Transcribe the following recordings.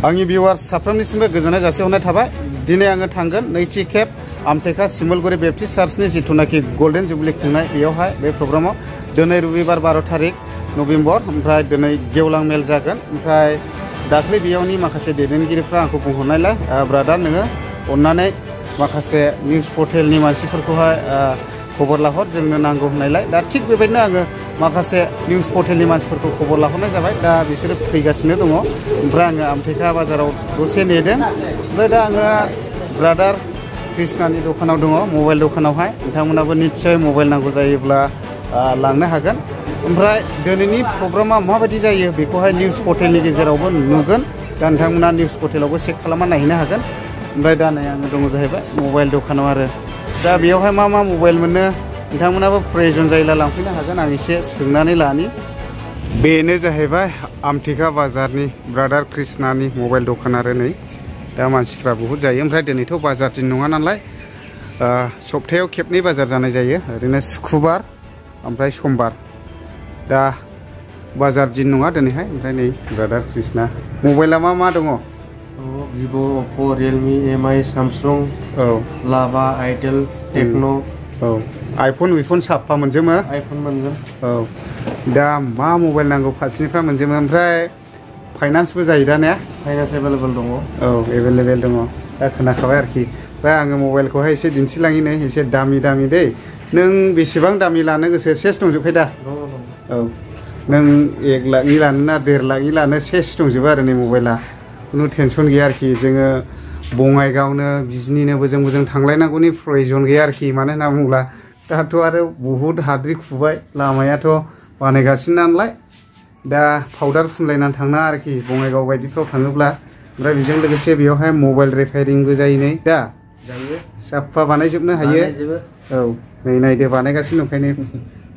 आंनि भिउवार्स साफ्रोमनिसिमबो गोजोननाय जासिहरनाय थाबाय। दिनै आङो थांगोन नैथि खेब आमटेका सिमलगुरि बेप्टिस्ट चार्चनि जिथुनाखि गल्डेन जुबलि खुंनाय बेयावहाय बे प्रग्रामाव दिनै रबिबार 12 तारिख नभेम्बर ओमफ्राय दिनै गेवलां मेल जागोन। ओमफ्राय दाख्लै बेयावनि माखासे दैदेनगिरिफ्रा आंखौ बुंहरनायलाय ब्रादार नोङो अननानै माखासे निउस पर्टेलनि मानसिफोरखौहाय खबर लाहर जोंनो नांगौ होननायलाय दा थिग बेबायदिनो आङो माखासे निउस पर्टेलनि मानसिफोरखौ खबर लाहरनाय जाबाय। दा बिसोरो फैगासिनो दङ। ओमफ्राय आङो आमटेका बाजाराव दसे नेदों। ओमफ्राय दा आङो ब्रादार कृष्णानि दखानाव दङ, मबाइल दखानावहाय। नोंथांमोनाबो निस्सय मबाइल नांगौ जायोब्ला लांनो हागोन। ओमफ्राय दिनैनि प्रग्रामा माबायदि जायो बेखौहाय निउस पर्टेलनि गेजेरावबो नुगोन। दा नोंथांमोना निउस पर्टेलावबो चेक खालामना नायहैनो हागोन। ओमफ्राय दा नै आङो दङ जाहैबाय मबाइल दखानाव आरो दा बेयावहाय मा मा मबाइल मोनो नोंथांमोनाबो प्रयजन जायोब्ला लांफैनो हागोन। आं एसे सोंनानै लानि। बेनो जाहैबाय आमटेका बाजारनि ब्रादार कृष्णानि मबाइल दखान आरो नै दा मानसिफ्रा बहुद जायो। ओमफ्राय दिनैथ' बाजार दिन नङा नालाय सप्तायाव खेबनै बाजार जानाय जायो, ओरैनो सुक्रुबार ओमफ्राय समबार। दा बाजार दिन नङा दिनैहाय। ओमफ्राय नै ब्रादार कृष्णा मबाइला मा मा दङ? Vivo', Oppo', Realme, MI, Samsung, लाभा, आइटेल, टेक्न'। आइफन उइफन साफा मोनजोबो? आइफन मोनगोन। दा मा मबाइल नांगौ फारसेनिफ्राय मोनजोबो। ओमफ्राय फाइनान्सबो जायो दा ने? फाइनान्स एभेलेबल दङ। एभेलेबेल दङ। दा खोनाखाबाय आरोखि। दा आङो मबाइलखौहाय एसे दिन्थिलाङि नै एसे दामि दामि दै। नों बेसेबां दामि लानो गोसो सेस दंजोबखायो दा? नों 1 लाखनि लानो ना 1.5 लाखनि लानो सेस दंजोबो आरो नै मबाइला। खुनु टेनसन गैया आरोखि। जोङो बङाइगावनो बिजनिनो बोजों बोजों थांलायनांगौनि प्रयजन गैया आरोखि। मानो होनना बुङोब्ला दाथ' आरो बहुद हाद्रि खुबाय, लामायाथ' बानायगासिनो नालाय। दा पाउडार फुनलायनानै थांना आरोखि बङाइगाव बायदिफ्राव थाङोब्ला। ओमफ्राय बेजों लोगोसे बेयावहाय मबाइल रिपेयारिंबो जायो नै दा? जायो। साफा बानायजोबनो हायो। नै नायदो बानायगासिनो दंखायनो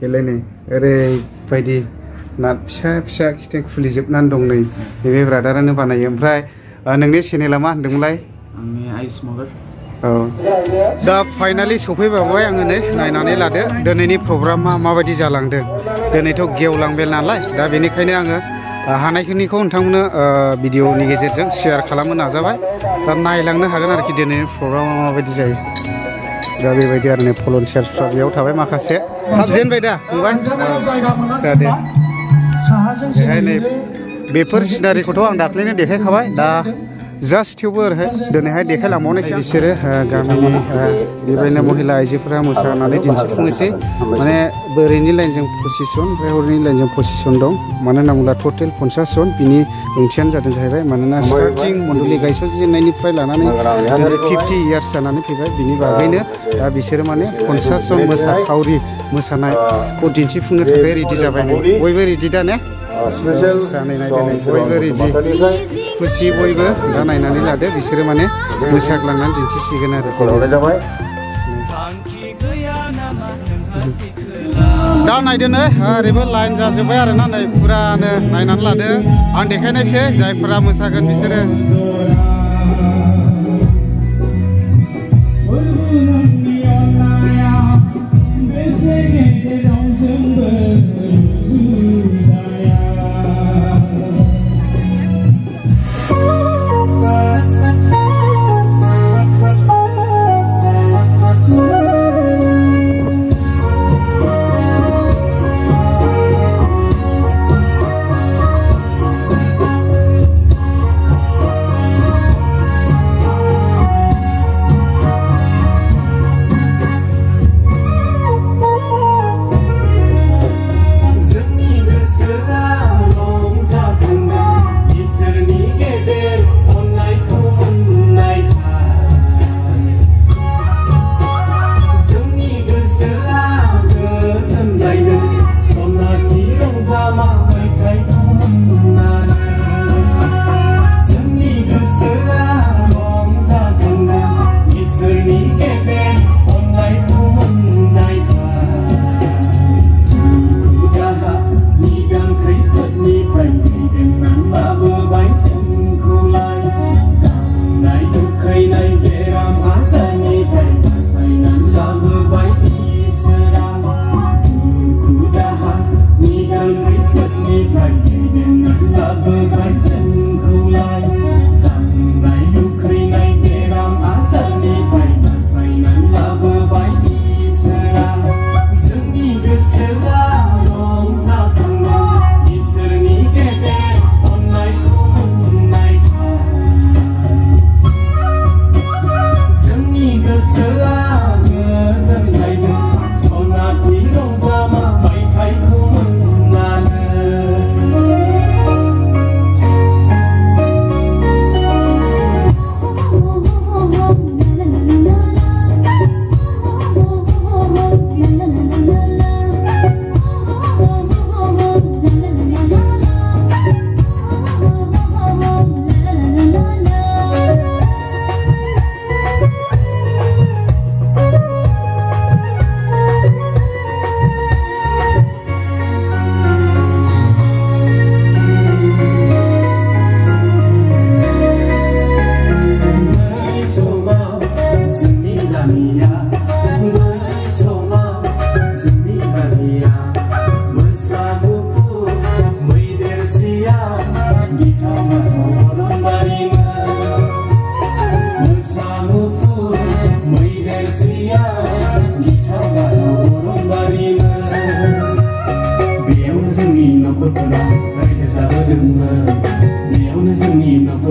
बेलाय नै ओरैबायदि नाट फिसा फिसा खिथें खुलिजोबनानै दं नै नैबे ब्रादारानो बानायो। ओमफ्राय नोंनि चेनेला मा होनदोंमोनलाय? आंनि आइस मबाइल। दा फाइनालि सफैबावबाय आङो नै नायनानै लादो दिनैनि प्रग्रामा माबायदि जालांदों। दिनैथ' गेवलां मेल नालाय दा बेनिखायनो आङो हानायखिनिखौ नोंथांमोननो भिडिअनि गेजेरजों शेयार खालामनो नाजाबाय। दा नायलांनो हागोन आरोखि दिनैनि प्रग्रामा माबायदि जायो। दा बेबायदि आरो नै भलन्टियार्सफ्रा बेयाव थाबाय माखासे। हाबजेनबाय दा फंबाय? जादो बेहाय नै बेफोर सिनारिखौथ' आं दाख्लैनो देखायखाबाय। दा जास्ट थेवबो ओरैहाय दिनैहाय देखायलांबावनायसै। बिसोरो गामिनि बेबायदिनो महिला आइजोफोरा मोसानानै दिन्थिफुंनोसै। माने बोरैनि लाइनजों 25 जन ओमफ्राय हरैनि लाइनजों 25 जन दं। मानो होनना बुङोब्ला टटेल 50 जन। बिनि ओंथियानो जादों जाहैबाय मानोना स्टार्टिं मण्डलि गायसनजेननायनिफ्राय लानानै 50 इयार्स जानानै फैबाय। बिनि बागैनो दा बिसोरो माने 50 जन मोसाखावरि मोसानायखौ दिन्थिफुंनो थाखाय रेडि जाबाय। बयबो रेडि दा ने? जानाय नायदो नै बयबो रेडि खुसि बयबो। दा नायनानै लादो बिसोरो माने मोसाग्लांनानै दिन्थिसिगोन आरो। दा नायदो नै ओरैबो लाइन जाजोब्बाय आरोना नै फुरानो नायनानै लादो। आं देखायनायसै जायफोरा मोसागोन बिसोरो।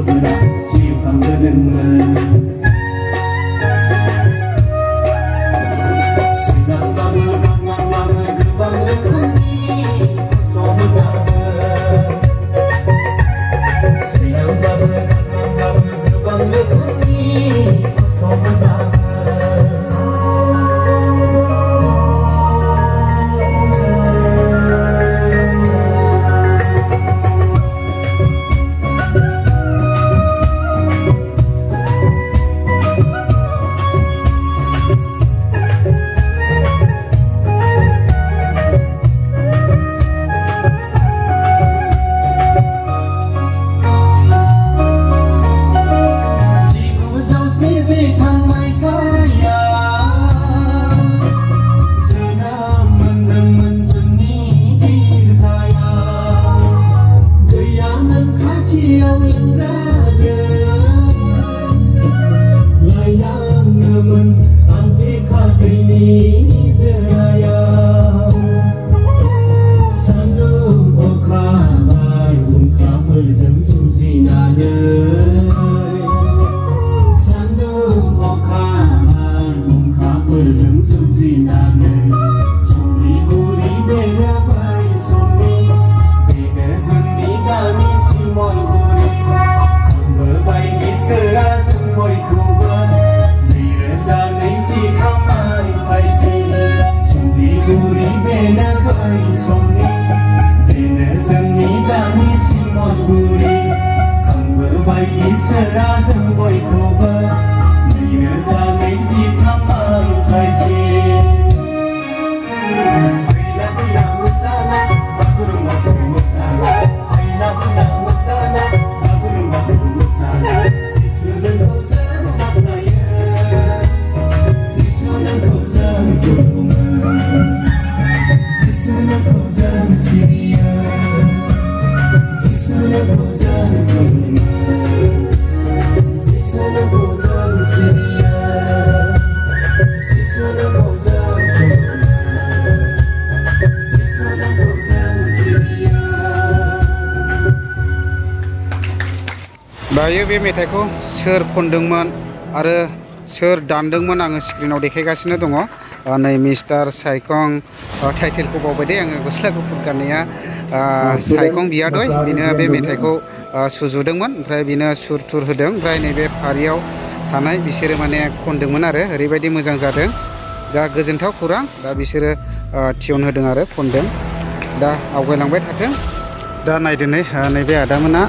गोसोफोरा सिखांबोदोंमोन सिगांबाबो गांनांबाबो गोबां रोखोमनि खस्थ' मोनबाबो सिगांबाबो गांनांबाबो गोबां रोखोमनि खस्थ' मोनबाबो दायो बे मेथाइखौ सोर खनदोंमोन आरो सोर दानदोंमोन आङो स्क्रिनाव देखायगासिनो दङ नै मिस्टार साइखं टाइटेलखौ बावबाय दे आङो गस्ला गुफुर गाननाया साइखं बियादय बिनो बे मेथाइखौ सुजुदोंमोन ओमफ्राय बिनो सुर थुर होदों ओमफ्राय नैबे फारियाव थानाय बिसोरो माने खनदोंमोन आरो ओरैबायदि मोजां जादों दा गोजोनथाव खौरां दा बिसोरो टिउन होदों आरो खनदों दा आवगायलांबाय थाथों दा नायदोनै नैबे आदामोना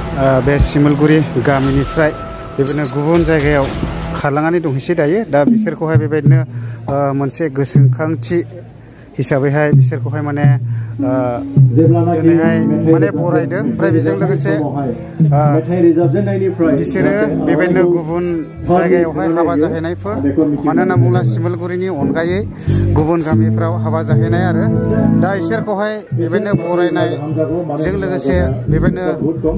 बे सिमलगुरि गामिनिफ्राय बेबायदिनो गुबुन जायगायाव खारलांनानै दंहैसै दायो दा बिसोरखौहाय बेबायदिनो मोनसे गोसोखांथि हिसाबैहाय बिसोरखौहाय माने दिनैहाय माने बरायदों ओमफ्राय बेजों लोगोसे बिसोरो बेबायदिनो गुबुन जायगायावहाय हाबा जाहैनायफोर मानो होनना बुङोब्ला सिमलगुरिनि अनगायै गुबुन गामिफ्राव हाबा जाहैनाय आरो दा इसोरखौहाय बेबायदिनो बरायनायजों लोगोसे बेबायदिनो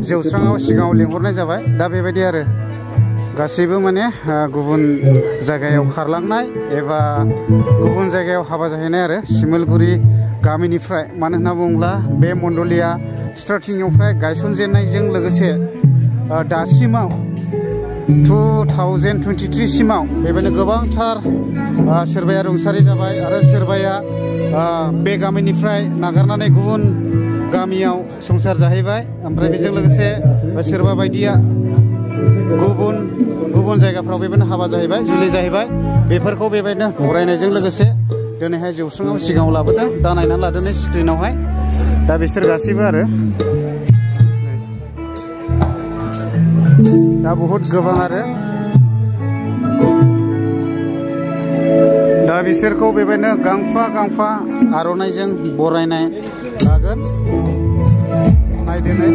जौस्राङाव सिगाङाव लिंहरनाय जाबाय दा बेबायदि आरो गासैबो माने गुबुन जायगायाव खारलांनाय एबा गुबुन जायगायाव हाबा जाहैनाय आरो सिमलगुरि गामिनिफ्राय मानो होनना बुङोब्ला बे मण्डलिया स्टार्टिंनिफ्राय गायसनजेननायजों लोगोसे दासिमाव 2023 सिमाव बेबायदिनो गोबांथार सोरबाया रुंसारि जाबाय आरो सोरबाया बे गामिनिफ्राय नागारनानै गुबुन गामियाव संसार जाहैबाय ओमफ्राय बेजों लोगोसे सोरबा बायदिया गुबुन जायगाफ्राव बेबायदिनो हाबा जाहैबाय जुलि जाहैबाय बेफोरखौ बेबायदिनो बरायनायजों लोगोसे दिनैहाय जौस्राङाव सिगाङाव लाबोदों दा नायनानै लादों नै स्क्रिनावहाय दा बिसोर गासैबो आरो दा बहुद गोबां आरो दा बिसोरखौ बेबायदिनो गांफा गांफा आर'नाइजों बरायनाय लागोन नायदो नै